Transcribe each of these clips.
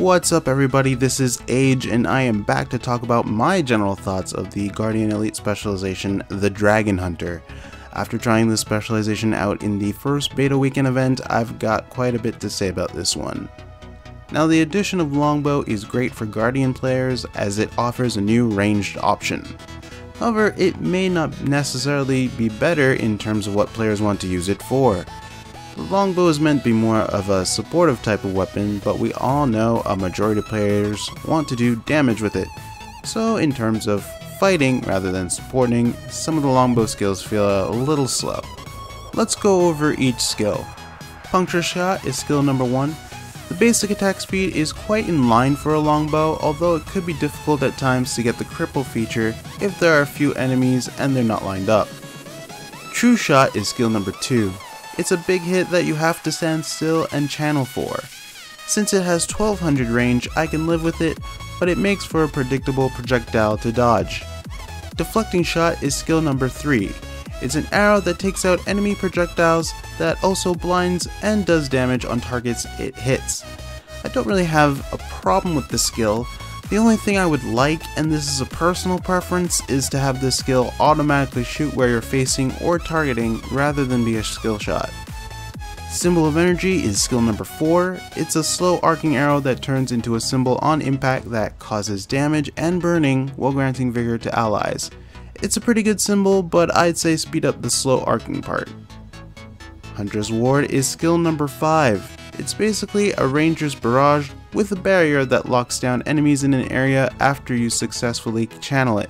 What's up everybody, this is Age and I am back to talk about my general thoughts of the Guardian Elite specialization, the Dragonhunter. After trying this specialization out in the first beta weekend event, I've got quite a bit to say about this one. Now the addition of Longbow is great for Guardian players as it offers a new ranged option. However, it may not necessarily be better in terms of what players want to use it for. The longbow is meant to be more of a supportive type of weapon, but we all know a majority of players want to do damage with it. So in terms of fighting rather than supporting, some of the longbow skills feel a little slow. Let's go over each skill. Puncture Shot is skill number 1. The basic attack speed is quite in line for a longbow, although it could be difficult at times to get the cripple feature if there are a few enemies and they're not lined up. True Shot is skill number 2. It's a big hit that you have to stand still and channel for. Since it has 1200 range, I can live with it, but it makes for a predictable projectile to dodge. Deflecting Shot is skill number 3. It's an arrow that takes out enemy projectiles that also blinds and does damage on targets it hits. I don't really have a problem with this skill. The only thing I would like, and this is a personal preference, is to have this skill automatically shoot where you're facing or targeting rather than be a skill shot. Symbol of Energy is skill number 4. It's a slow arcing arrow that turns into a symbol on impact that causes damage and burning while granting vigor to allies. It's a pretty good symbol, but I'd say speed up the slow arcing part. Hunter's Ward is skill number 5. It's basically a ranger's barrage with a barrier that locks down enemies in an area after you successfully channel it.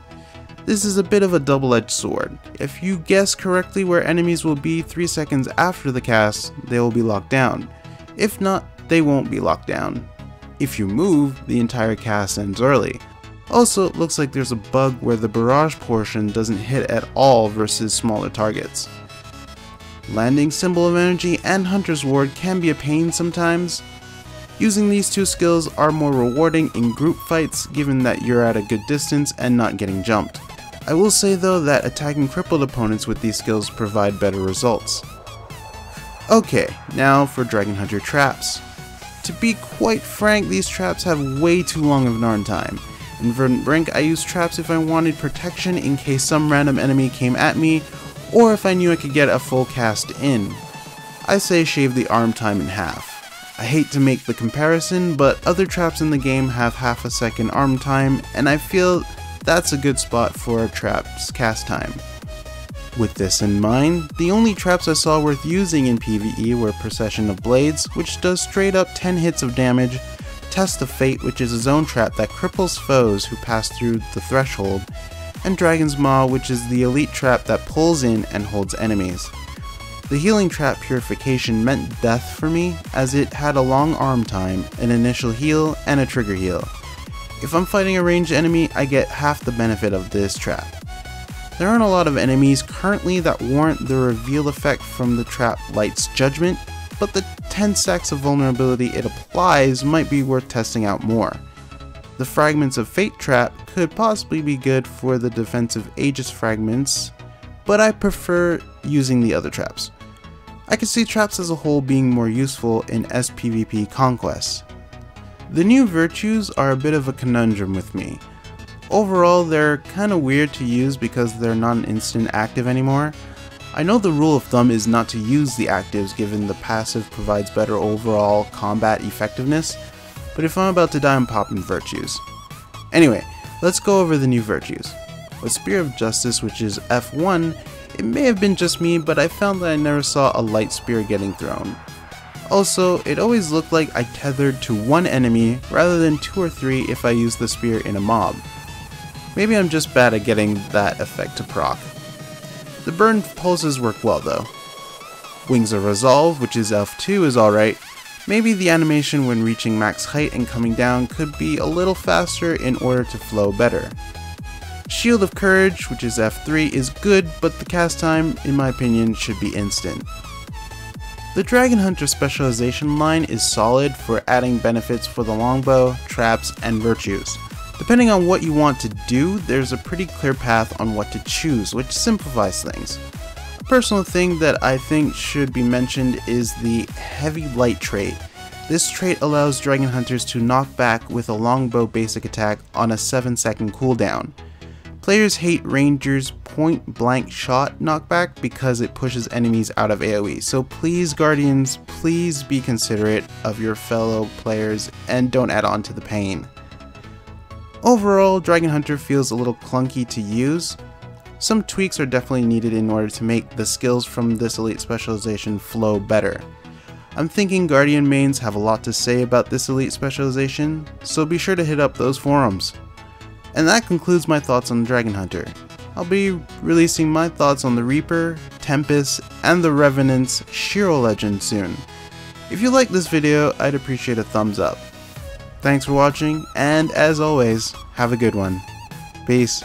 This is a bit of a double-edged sword. If you guess correctly where enemies will be 3 seconds after the cast, they will be locked down. If not, they won't be locked down. If you move, the entire cast ends early. Also, it looks like there's a bug where the barrage portion doesn't hit at all versus smaller targets. Landing Symbol of Energy and Hunter's Ward can be a pain sometimes. Using these two skills are more rewarding in group fights given that you're at a good distance and not getting jumped. I will say though that attacking crippled opponents with these skills provide better results. Okay, now for Dragonhunter traps. To be quite frank, these traps have way too long of an arm time. In Verdant Brink, I used traps if I wanted protection in case some random enemy came at me, or if I knew I could get a full cast in. I say shave the arm time in half. I hate to make the comparison, but other traps in the game have half a second arm time, and I feel that's a good spot for a trap's cast time. With this in mind, the only traps I saw worth using in PvE were Procession of Blades, which does straight up 10 hits of damage, Test of Fate, which is a zone trap that cripples foes who pass through the threshold, and Dragon's Maw, which is the elite trap that pulls in and holds enemies. The healing trap Purification meant death for me, as it had a long arm time, an initial heal, and a trigger heal. If I'm fighting a ranged enemy, I get half the benefit of this trap. There aren't a lot of enemies currently that warrant the reveal effect from the trap Light's Judgment, but the 10 stacks of vulnerability it applies might be worth testing out more. The Fragments of Fate trap could possibly be good for the defensive Aegis fragments, but I prefer using the other traps. I can see traps as a whole being more useful in SPVP conquests. The new virtues are a bit of a conundrum with me. Overall, they're kinda weird to use because they're not an instant active anymore. I know the rule of thumb is not to use the actives given the passive provides better overall combat effectiveness, but if I'm about to die, I'm popping virtues. Anyway, let's go over the new virtues. With Spear of Justice, which is F1, it may have been just me, but I found that I never saw a light spear getting thrown. Also, it always looked like I tethered to one enemy rather than 2 or 3 if I used the spear in a mob. Maybe I'm just bad at getting that effect to proc. The burn pulses work well though. Wings of Resolve, which is F2, is alright. Maybe the animation when reaching max height and coming down could be a little faster in order to flow better. Shield of Courage, which is F3, is good, but the cast time, in my opinion, should be instant. The Dragonhunter specialization line is solid for adding benefits for the longbow, traps, and virtues. Depending on what you want to do, there's a pretty clear path on what to choose, which simplifies things. A personal thing that I think should be mentioned is the heavy light trait. This trait allows Dragonhunters to knock back with a longbow basic attack on a 7-second cooldown. Players hate Ranger's point-blank shot knockback because it pushes enemies out of AoE, so please Guardians, please be considerate of your fellow players and don't add on to the pain. Overall, Dragonhunter feels a little clunky to use. Some tweaks are definitely needed in order to make the skills from this elite specialization flow better. I'm thinking Guardian mains have a lot to say about this elite specialization, so be sure to hit up those forums. And that concludes my thoughts on Dragonhunter. I'll be releasing my thoughts on the Reaper, Tempest, and the Revenant's Shiro Legend soon. If you like this video, I'd appreciate a thumbs up. Thanks for watching, and as always, have a good one. Peace.